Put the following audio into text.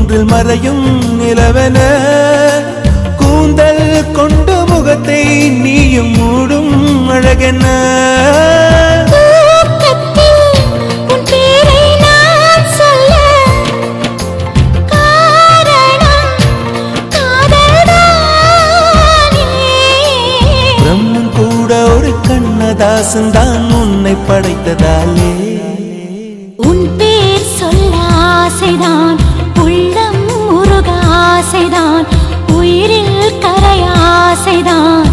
ஒன்றில் மறையும் நிலவென கூந்தல் கொண்டு முகத்தை நீயும் மூடும் அழகென பிரம்மன் கூட ஒரு கண்ணதாசன் தான் உன்னை படைத்ததாலே உன் பேர் சொல்ல ஆசைதான் உள்ளம் முருக ஆசைதான் உயிரில் கரைய ஆசைதான்